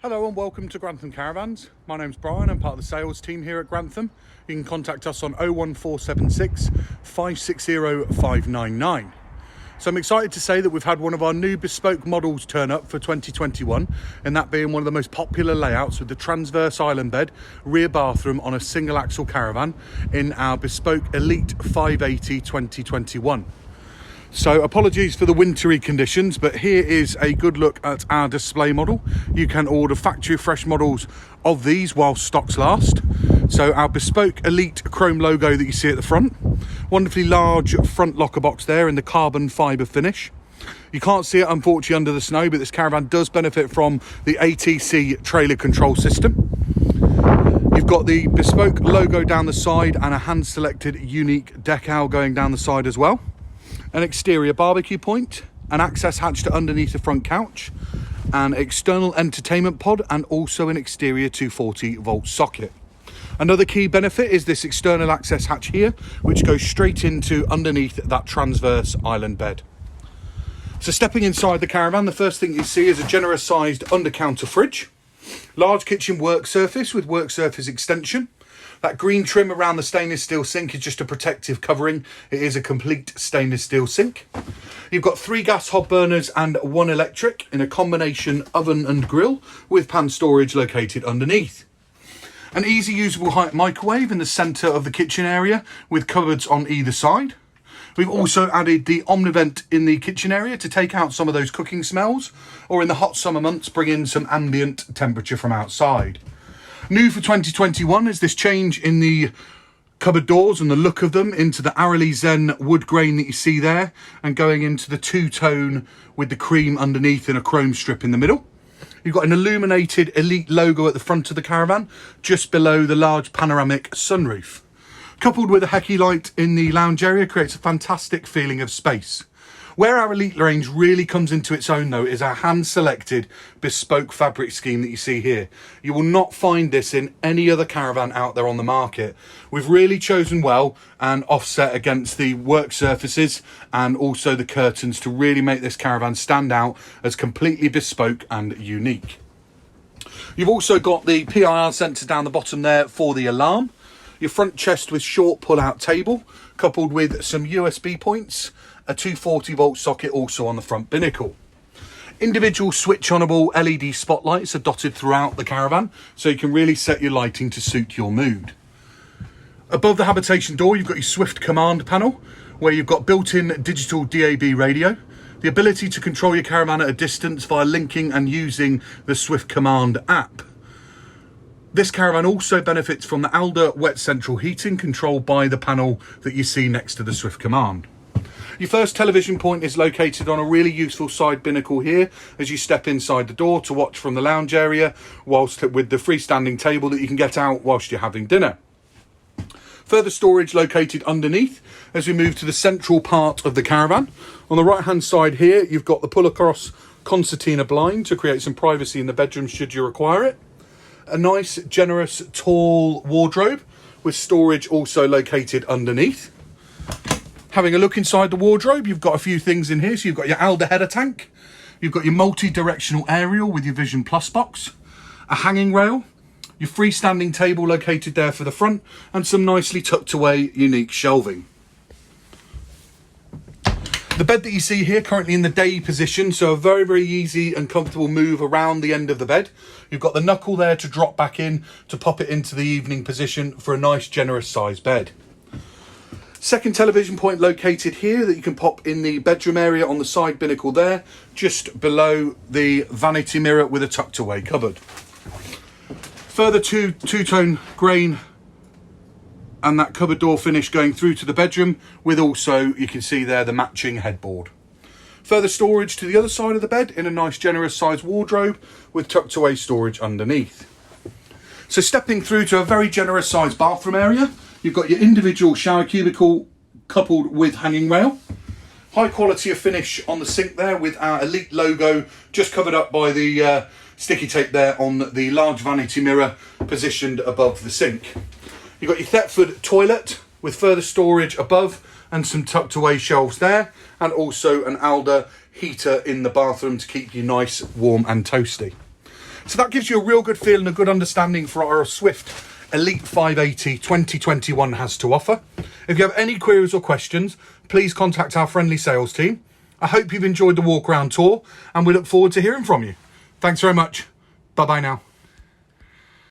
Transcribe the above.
Hello and welcome to Grantham Caravans. My name's Brian, I'm part of the sales team here at Grantham. You can contact us on 01476 560 599. So I'm excited to say that we've had one of our new bespoke models turn up for 2021, and that being one of the most popular layouts with the transverse island bed, rear bathroom on a single axle caravan in our bespoke Elite 580 2021. So apologies for the wintry conditions, but here is a good look at our display model. You can order factory fresh models of these while stocks last. So our bespoke Elite chrome logo that you see at the front, wonderfully large front locker box there in the carbon fibre finish. You can't see it unfortunately under the snow, but this caravan does benefit from the ATC trailer control system. You've got the bespoke logo down the side and a hand selected unique decal going down the side as well. An exterior barbecue point, an access hatch to underneath the front couch, an external entertainment pod, and also an exterior 240 volt socket. Another key benefit is this external access hatch here, which goes straight into underneath that transverse island bed. So stepping inside the caravan, the first thing you see is a generous sized under counter fridge, large kitchen work surface with work surface extension. That green trim around the stainless steel sink is just a protective covering. It is a complete stainless steel sink. You've got 3 gas hob burners and 1 electric in a combination oven and grill with pan storage located underneath. An easy usable height microwave in the centre of the kitchen area with cupboards on either side. We've also added the Omnivent in the kitchen area to take out some of those cooking smells, or in the hot summer months bring in some ambient temperature from outside. New for 2021 is this change in the cupboard doors and the look of them into the Arely Zen wood grain that you see there, and going into the two-tone with the cream underneath and a chrome strip in the middle. You've got an illuminated Elite logo at the front of the caravan, just below the large panoramic sunroof. Coupled with a Hecky light in the lounge area creates a fantastic feeling of space. Where our Elite range really comes into its own though is our hand-selected bespoke fabric scheme that you see here. You will not find this in any other caravan out there on the market. We've really chosen well and offset against the work surfaces and also the curtains to really make this caravan stand out as completely bespoke and unique. You've also got the PIR sensor down the bottom there for the alarm. Your front chest with short pull-out table, coupled with some USB points, a 240 volt socket also on the front binnacle. Individual switch-onable LED spotlights are dotted throughout the caravan, so you can really set your lighting to suit your mood. Above the habitation door, you've got your Swift command panel, where you've got built-in digital DAB radio, the ability to control your caravan at a distance via linking and using the Swift command app. This caravan also benefits from the Alder wet central heating controlled by the panel that you see next to the Swift command. Your first television point is located on a really useful side binnacle here as you step inside the door to watch from the lounge area, whilst with the freestanding table that you can get out whilst you're having dinner. Further storage located underneath as we move to the central part of the caravan. On the right hand side here, you've got the pull across concertina blind to create some privacy in the bedroom should you require it. A nice, generous, tall wardrobe with storage also located underneath. Having a look inside the wardrobe, you've got a few things in here. So you've got your Alder header tank, you've got your multi-directional aerial with your Vision Plus box, a hanging rail, your freestanding table located there for the front, and some nicely tucked away unique shelving. The bed that you see here currently in the day position, so a very, very easy and comfortable move around the end of the bed. You've got the knuckle there to drop back in to pop it into the evening position for a nice generous sized bed. Second television point located here that you can pop in the bedroom area on the side binnacle there, just below the vanity mirror with a tucked away cupboard. Further two-tone grain and that cupboard door finish going through to the bedroom with also, you can see there, the matching headboard. Further storage to the other side of the bed in a nice generous sized wardrobe with tucked away storage underneath. So stepping through to a very generous sized bathroom area, you've got your individual shower cubicle coupled with hanging rail. High quality of finish on the sink there with our Elite logo just covered up by the sticky tape there on the large vanity mirror positioned above the sink. You've got your Thetford toilet with further storage above and some tucked away shelves there, and also an Alder heater in the bathroom to keep you nice, warm and toasty. So that gives you a real good feel and a good understanding for our Swift Elite 580 2021 has to offer. If you have any queries or questions, please contact our friendly sales team. I hope you've enjoyed the walk around tour and we look forward to hearing from you. Thanks very much. Bye bye now.